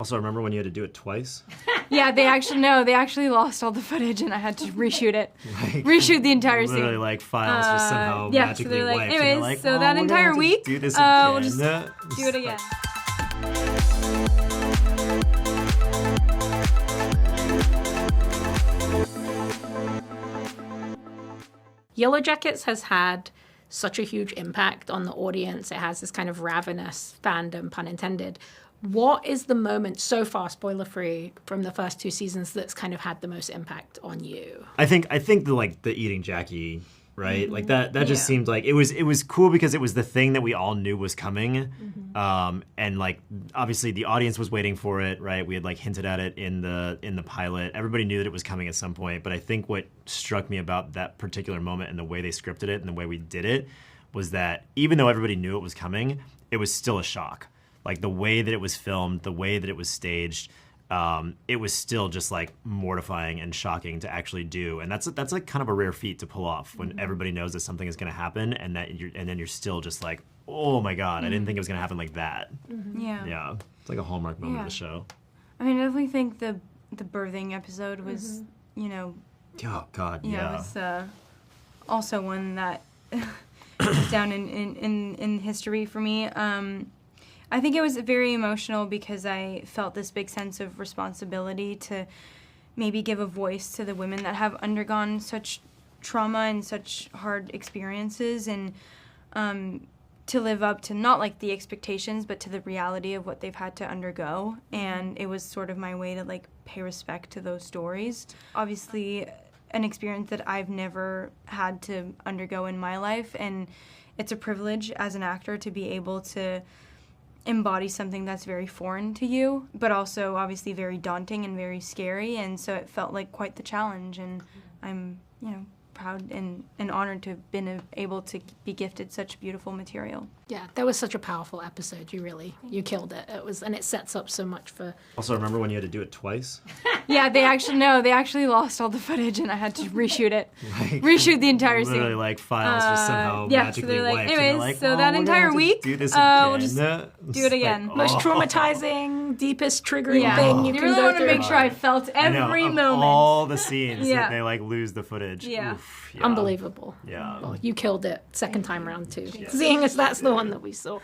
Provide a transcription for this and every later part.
Also, remember when you had to do it twice? Yeah, they actually lost all the footage and I had to reshoot it. Reshoot the entire scene. Literally, like, files just somehow magically so wiped. Anyways, like, so that entire week, do this again. we'll just do it again. Yellowjackets has had such a huge impact on the audience. It has this kind of ravenous fandom, pun intended. What is the moment so far, spoiler-free, from the first 2 seasons that's kind of had the most impact on you? I think the eating Jackie, right? Mm-hmm. Like that just seemed like it was cool because it was the thing that we all knew was coming. Mm-hmm. And like obviously the audience was waiting for it, right? We had like hinted at it in the pilot. Everybody knew that it was coming at some point, but I think what struck me about that particular moment and the way they scripted it and the way we did it was that even though everybody knew it was coming, it was still a shock. Like the way that it was filmed, the way that it was staged, it was still just like mortifying and shocking to actually do, and that's like kind of a rare feat to pull off when everybody knows that something is going to happen, and then you're still just like, oh my god, I didn't think it was going to happen like that. Yeah, it's like a hallmark moment of the show. I mean, I definitely think the birthing episode was, oh god, was also one that is down in history for me. I think it was very emotional because I felt this big sense of responsibility to maybe give a voice to the women that have undergone such trauma and such hard experiences, and to live up to not like the expectations but to the reality of what they've had to undergo. And it was sort of my way to like pay respect to those stories. Obviously an experience that I've never had to undergo in my life, and it's a privilege as an actor to be able to embody something that's very foreign to you, but also obviously very daunting and very scary, and so it felt like quite the challenge, and I'm, proud and honored to have been able to be gifted such beautiful material. Yeah, that was such a powerful episode. You killed it. And it sets up so much for... Also, remember when you had to do it twice? Yeah, they actually lost all the footage and I had to reshoot it. Reshoot the entire scene. Literally, like, files just somehow magically wiped. Anyways, so that entire week, do this again. we'll just do it again. Like, most traumatizing, deepest triggering thing you can really go want through. to make sure I felt every moment. All the scenes that they, like, lose the footage. Yeah. Oof, Unbelievable. Yeah. Well, you killed it second time around too. Yeah. Seeing as that's the one that we saw.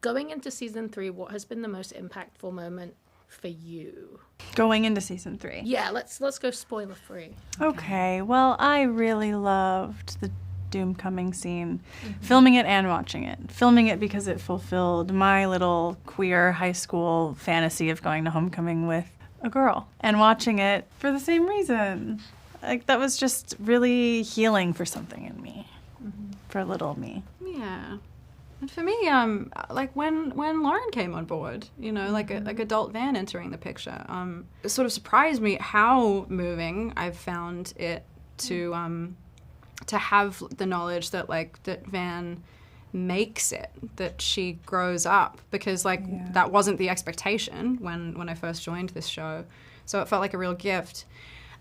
Going into season 3, what has been the most impactful moment for you? Going into season 3. Yeah, let's go spoiler free. Okay, well, I really loved the Doom coming scene, filming it and watching it. Filming it because it fulfilled my little queer high school fantasy of going to homecoming with a girl, and watching it for the same reason. Like, that was just really healing for something in me, for little me. Yeah. And for me, like when Lauren came on board, like adult Van entering the picture, it sort of surprised me how moving I've found it to have the knowledge that that Van makes it, that she grows up, because that wasn't the expectation when I first joined this show. So it felt like a real gift.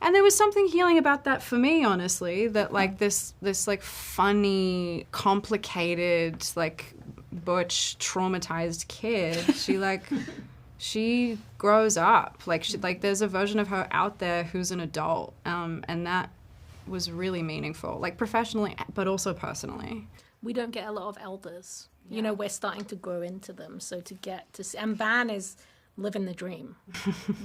And there was something healing about that for me, honestly, that this funny, complicated, butch, traumatized kid, she grows up. There's a version of her out there who's an adult, and that was really meaningful, professionally, but also personally. We don't get a lot of elders. Yeah. We're starting to grow into them. So to get to see, and Van is living the dream.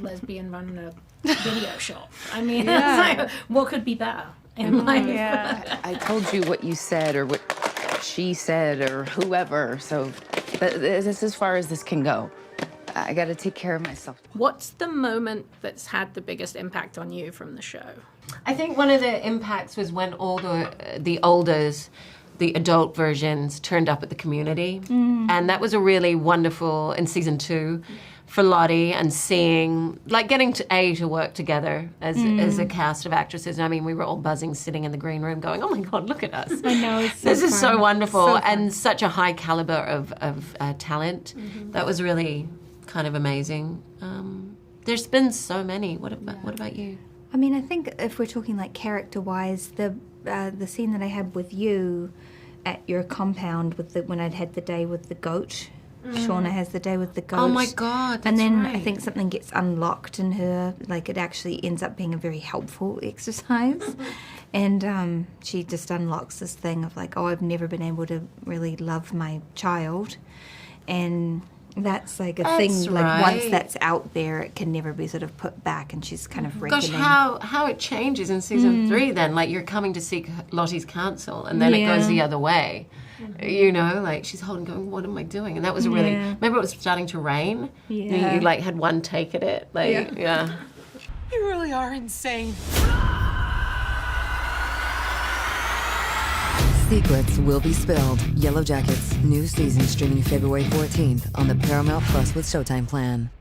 Lesbian running a video shop. I mean, it's what could be better in life? Yeah. I told you what you said or what she said or whoever, so this is as far as this can go. I got to take care of myself. What's the moment that's had the biggest impact on you from the show? I think one of the impacts was when the olders, the adult versions, turned up at the community. And that was a really wonderful, in season 2, for Lottie, and seeing, getting to work together as a cast of actresses. I mean, we were all buzzing, sitting in the green room going, oh my God, look at us. I know, it's so This fun. is so wonderful, So and such a high caliber of talent. That was really kind of amazing. There's been so many. What about you? I mean, I think if we're talking like character-wise, the scene that I had with you at your compound when I'd had the day with the goat. Shauna has the day with the goat. Oh my God, that's And then right. I think something gets unlocked in her, like it actually ends up being a very helpful exercise. And she just unlocks this thing of like, oh, I've never been able to really love my child. And that's like a thing, like once that's out there, it can never be sort of put back, and she's kind of reckoning. Gosh, how it changes in season 3 then. Like, you're coming to seek Lottie's counsel, and then it goes the other way. You know, like, she's holding, going, what am I doing? And that was a really, remember it was starting to rain? Yeah. You like, had one take at it. Like, yeah. You really are insane. Secrets will be spilled. Yellowjackets, new season streaming February 14th on the Paramount Plus with Showtime plan.